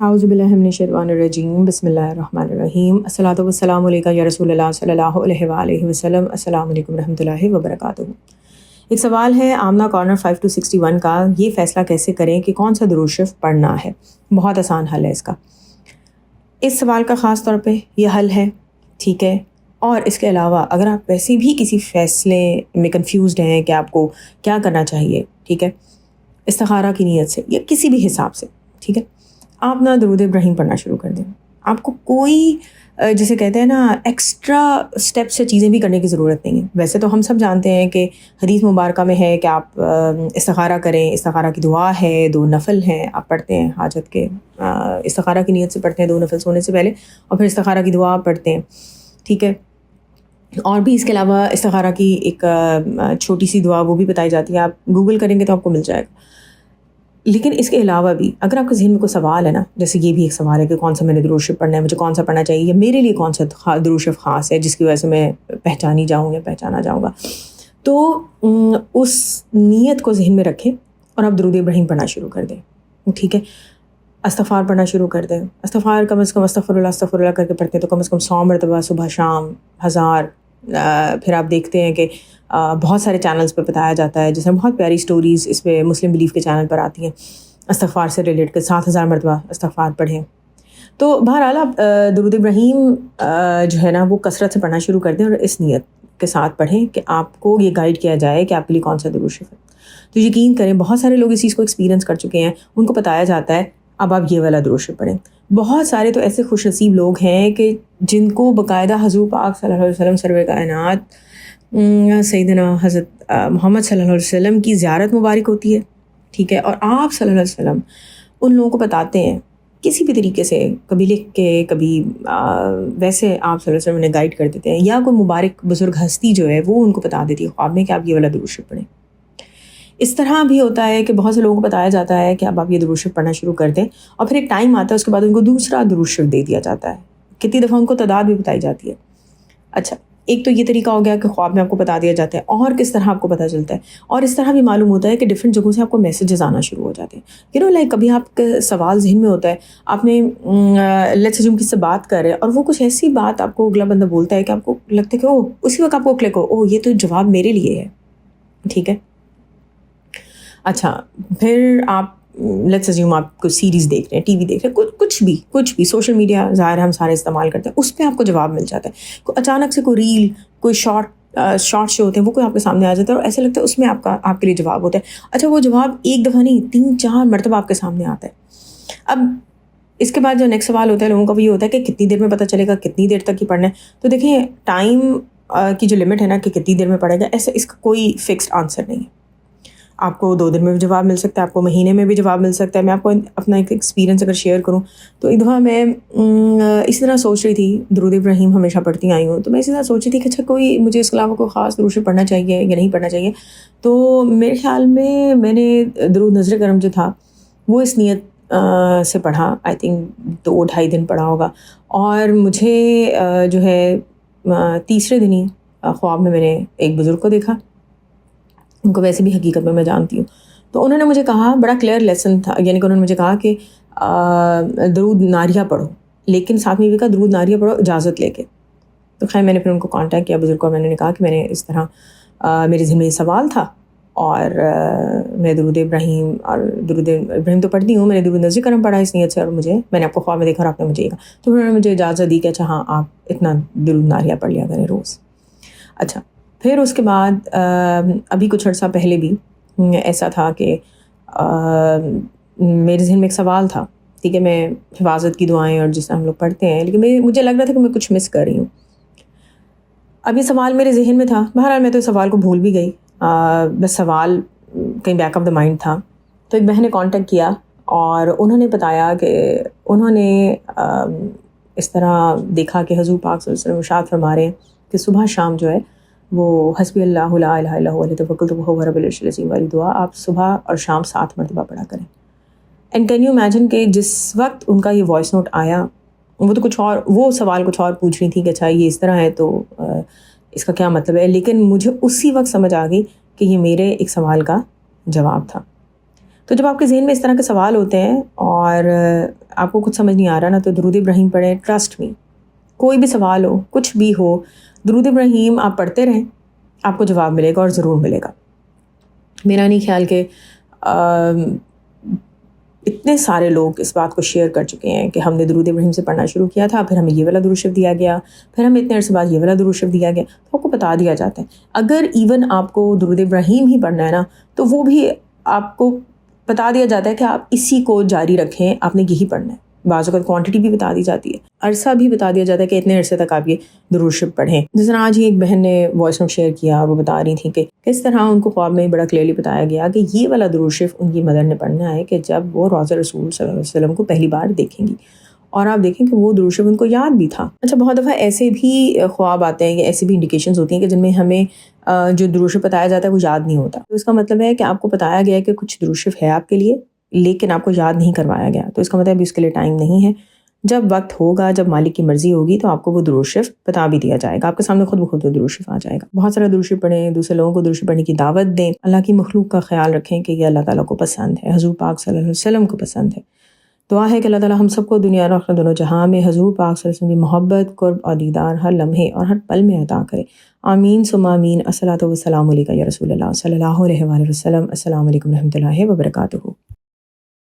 اعوذ باللہ من الشیطان الرجیم، بسم اللہ الرحمن الرحیم، الصلاۃ والسلام علیکہ یا رسول اللہ صلی اللہ علیہ وآلہ وسلم۔ السلام علیکم ورحمۃ اللہ وبرکاتہ۔ ایک سوال ہے آمنہ کارنر 5261 کا، یہ فیصلہ کیسے کریں کہ کون سا درود شریف پڑھنا ہے؟ بہت آسان حل ہے اس کا۔ اس سوال کا خاص طور پہ یہ حل ہے، ٹھیک ہے؟ اور اس کے علاوہ اگر آپ ویسے بھی کسی فیصلے میں کنفیوزڈ ہیں کہ آپ کو کیا کرنا چاہیے، ٹھیک ہے، استخارہ کی نیت سے یا کسی بھی حساب سے، ٹھیک ہے، آپ نا درود ابراہیم پڑھنا شروع کر دیں۔ آپ کو کوئی جسے کہتے ہیں نا ایکسٹرا اسٹیپس یا چیزیں بھی کرنے کی ضرورت نہیں ہے۔ ویسے تو ہم سب جانتے ہیں کہ حدیث مبارکہ میں ہے کہ آپ استخارہ کریں، استخارہ کی دعا ہے، 2 نفل ہیں آپ پڑھتے ہیں حاجت کے، استخارہ کی نیت سے پڑھتے ہیں 2 نفل سونے سے پہلے، اور پھر استخارہ کی دعا آپ پڑھتے ہیں، ٹھیک ہے۔ اور بھی اس کے علاوہ استخارہ کی ایک چھوٹی سی دعا وہ بھی بتائی جاتی ہے، آپ گوگل کریں گے تو آپ کو مل جائے گا۔ لیکن اس کے علاوہ بھی اگر آپ کے ذہن میں کوئی سوال ہے نا، جیسے یہ بھی ایک سوال ہے کہ کون سا میں نے درود شریف پڑھنا ہے، مجھے کون سا پڑھنا چاہیے، یا میرے لیے کون سا درود شریف خاص ہے جس کی وجہ سے میں پہچانی جاؤں یا پہچانا جاؤں گا، تو اس نیت کو ذہن میں رکھیں اور آپ درود ابراہیم پڑھنا شروع کر دیں، ٹھیک ہے۔ استغفار پڑھنا شروع کر دیں، استغفار کم از کم استغفر اللہ کر کے پڑھتے ہیں تو کم از کم 100 مرتبہ صبح شام، 1000۔ پھر آپ دیکھتے ہیں کہ بہت سارے چینلز پہ بتایا جاتا ہے، جیسے بہت پیاری سٹوریز اس پہ مسلم بلیف کے چینل پر آتی ہیں استغفار سے ریلیٹ کر، 7000 مرتبہ استغفار پڑھیں۔ تو بہرحال آپ درود ابراہیم جو ہے نا وہ کثرت سے پڑھنا شروع کر دیں، اور اس نیت کے ساتھ پڑھیں کہ آپ کو یہ گائیڈ کیا جائے کہ آپ کے لیے کون سا درود شریف ہے۔ تو یقین کریں بہت سارے لوگ اس چیز کو ایکسپیرینس کر چکے ہیں، ان کو بتایا جاتا ہے اب آپ یہ والا درود شریف پڑھیں۔ بہت سارے تو ایسے خوش نصیب لوگ ہیں کہ جن کو باقاعدہ حضور پاک صلی اللہ علیہ وسلم سرور کائنات سیدنا حضرت محمد صلی اللہ علیہ وسلم کی زیارت مبارک ہوتی ہے، ٹھیک ہے، اور آپ صلی اللہ علیہ وسلم ان لوگوں کو بتاتے ہیں کسی بھی طریقے سے، کبھی لکھ کے، کبھی ویسے آپ صلی اللہ علیہ وسلم انہیں گائیڈ کر دیتے ہیں، یا کوئی مبارک بزرگ ہستی جو ہے وہ ان کو بتا دیتی ہے خواب میں کہ آپ یہ والا درود شریف پڑھیں۔ اس طرح بھی ہوتا ہے کہ بہت سے لوگوں کو بتایا جاتا ہے کہ اب آپ یہ درود شریف پڑھنا شروع کر دیں، اور پھر ایک ٹائم آتا ہے اس کے بعد ان کو دوسرا درود شریف دے دیا جاتا ہے، کتنی دفعہ ان کو تعداد بھی بتائی جاتی ہے۔ اچھا، ایک تو یہ طریقہ ہو گیا کہ خواب میں آپ کو بتا دیا جاتا ہے، اور کس طرح آپ کو پتہ چلتا ہے، اور اس طرح بھی معلوم ہوتا ہے کہ ڈفرینٹ جگہوں سے آپ کو میسیجز آنا شروع ہو جاتے ہیں، لائک کبھی آپ کا سوال ذہن میں ہوتا ہے، آپ نے لیٹس اسیوم کسی سے بات کر رہے ہیں اور وہ کچھ ایسی بات آپ کو اگلا بندہ بولتا ہے کہ آپ کو لگتا ہے کہ او اسی وقت آپ کو کلک ہو، یہ تو جواب میرے لیے ہے، ٹھیک ہے۔ اچھا، پھر آپ لیٹس اسیوم آپ کوئی سیریز دیکھ رہے ہیں، ٹی وی دیکھ رہے ہیں، کچھ بھی سوشل میڈیا ظاہر ہم سارے استعمال کرتے ہیں، اس پہ آپ کو جواب مل جاتا ہے، اچانک سے کوئی ریل، کوئی شارٹ جو ہوتے ہیں وہ کوئی آپ کے سامنے آ جاتا ہے اور ایسا لگتا ہے اس میں آپ کے لیے جواب ہوتا ہے۔ اچھا، وہ جواب ایک دفعہ نہیں 3-4 مرتبہ آپ کے سامنے آتا ہے۔ اب اس کے بعد جو نیکسٹ سوال ہوتا ہے لوگوں کا وہ یہ ہوتا ہے کہ کتنی دیر میں پتہ چلے گا، کتنی دیر تک ہی پڑھنا ہے؟ تو دیکھیں ٹائم کی جو لمٹ ہے نا کہ کتنی دیر میں پڑھے گا، ایسا اس کا کوئی فکسڈ آنسر نہیں ہے۔ آپ کو 2 دن میں بھی جواب مل سکتا ہے، آپ کو مہینے میں بھی جواب مل سکتا ہے۔ میں آپ کو اپنا ایک ایکسپیرینس اگر شیئر کروں تو ایک دفعہ میں اسی طرح سوچ رہی تھی، درود ابراہیم ہمیشہ پڑھتی آئی ہوں، تو میں اسی طرح سوچ رہی تھی کہ اچھا کوئی مجھے اس کے علاوہ کوئی خاص درود شریف پڑھنا چاہیے یا نہیں پڑھنا چاہیے۔ تو میرے خیال میں نے درود نظر کرم جو تھا وہ اس نیت سے پڑھا، آئی تھنک 2-2.5 دن پڑھا ہوگا، اور مجھے جو ہے تیسرے دن ہی خواب میں نے ایک بزرگ کو دیکھا، ان کو ویسے بھی حقیقت میں جانتی ہوں، تو انہوں نے مجھے کہا، بڑا کلیئر لیسن تھا، یعنی کہ انہوں نے مجھے کہا کہ درود ناریہ پڑھو، لیکن ساتھ میں یہ بھی کہا درود ناریہ پڑھو اجازت لے کے۔ تو خیر میں نے پھر ان کو کانٹیکٹ کیا بزرگ کو، میں نے کہا کہ میں نے اس طرح میرے ذہن میں یہ سوال تھا، اور میں درود ابراہیم تو پڑھتی ہوں، میں نے درود نظر کرم پڑھا اس نیت سے، اور میں نے آپ کو خواب میں دیکھا اور آپ نے مجھے یہ کہا، تو انہوں نے مجھے اجازت دی کہ اچھا ہاں آپ اتنا درود ناریہ پڑھ لیا کریں روز۔ اچھا، پھر اس کے بعد ابھی کچھ عرصہ پہلے بھی ایسا تھا کہ میرے ذہن میں ایک سوال تھا، ٹھیک ہے، میں حفاظت کی دعائیں اور جس طرح ہم لوگ پڑھتے ہیں، لیکن مجھے لگ رہا تھا کہ میں کچھ مس کر رہی ہوں۔ اب یہ سوال میرے ذہن میں تھا، بہرحال میں تو اس سوال کو بھول بھی گئی، بس سوال کہیں بیک آف دا مائنڈ تھا۔ تو ایک بہن نے کانٹیکٹ کیا اور انہوں نے بتایا کہ انہوں نے اس طرح دیکھا کہ حضور پاک صلی اللہ علیہ وسلم ارشاد فرما رہے ہیں کہ صبح شام جو ہے وہ حسبی اللہ لا الہ الا هو علیہ توکلت وهو رب العرش العظیم والی دعا آپ صبح اور شام 7 مرتبہ پڑھا کریں۔ اینڈ کین یو امیجن کہ جس وقت ان کا یہ وائس نوٹ آیا، وہ تو کچھ اور، وہ سوال کچھ اور پوچھ رہی تھی کہ اچھا یہ اس طرح ہے تو اس کا کیا مطلب ہے، لیکن مجھے اسی وقت سمجھ آ گئی کہ یہ میرے ایک سوال کا جواب تھا۔ تو جب آپ کے ذہن میں اس طرح کے سوال ہوتے ہیں اور آپ کو کچھ سمجھ نہیں آ رہا نا تو درود ابراہیم پڑھیں. ٹرسٹ می، کوئی بھی سوال ہو، کچھ بھی ہو، درود ابراہیم آپ پڑھتے رہیں، آپ کو جواب ملے گا اور ضرور ملے گا. میرا نہیں خیال کہ اتنے سارے لوگ اس بات کو شیئر کر چکے ہیں کہ ہم نے درود ابراہیم سے پڑھنا شروع کیا تھا، پھر ہمیں یہ والا درود شریف دیا گیا، پھر ہمیں اتنے عرصے بعد یہ والا درود شریف دیا گیا، تو آپ کو بتا دیا جاتا ہے. اگر ایون آپ کو درود ابراہیم ہی پڑھنا ہے نا تو وہ بھی آپ کو بتا دیا جاتا ہے کہ آپ اسی کو جاری رکھیں، آپ نے یہی پڑھنا ہے. بعض اوقات کوانٹٹی بھی بتا دی جاتی ہے، عرصہ بھی بتا دیا جاتا ہے کہ اتنے عرصے تک آپ یہ درود شریف پڑھیں. جس طرح آج ہی ایک بہن نے وائس نوٹ شیئر کیا، وہ بتا رہی تھیں کہ کس طرح ان کو خواب میں بڑا کلیئرلی بتایا گیا کہ یہ والا درود شریف ان کی مدر نے پڑھنا ہے کہ جب وہ روضہ رسول صلی اللہ علیہ وسلم کو پہلی بار دیکھیں گی. اور آپ دیکھیں کہ وہ درود شریف ان کو یاد بھی تھا. اچھا، بہت دفعہ ایسے بھی خواب آتے ہیں یا ایسی بھی انڈیکیشنز ہوتی ہیں کہ جن میں ہمیں جو درود شریف بتایا جاتا ہے وہ یاد نہیں ہوتا. تو اس کا مطلب ہے کہ آپ کو بتایا گیا ہے کہ کچھ درود شریف ہے آپ کے لیے، لیکن آپ کو یاد نہیں کروایا گیا. تو اس کا مطلب ابھی اس کے لیے ٹائم نہیں ہے. جب وقت ہوگا، جب مالک کی مرضی ہوگی تو آپ کو وہ درود شریف بتا بھی دیا جائے گا، آپ کے سامنے خود بخود درود شریف آ جائے گا. بہت سارا درود شریف پڑھیں، دوسرے لوگوں کو درود شریف پڑھنے کی دعوت دیں. اللہ کی مخلوق کا خیال رکھیں کہ یہ اللہ تعالیٰ کو پسند ہے، حضور پاک صلی اللہ علیہ وسلم کو پسند ہے. دعا ہے کہ اللہ تعالیٰ ہم سب کو دنیا اور آخرت دونوں جہاں میں حضور پاک صلی اللہ علیہ وسلم کی محبت، قرب اور دیدار ہر لمحے اور ہر پل میں عطا کرے. آمین ثم آمین. الصلاۃ والسلام علیکہ یا رسول اللہ صلی اللہ علیہ وآلہ وسلم. السلام علیکم ورحمۃ اللہ وبرکاتہ.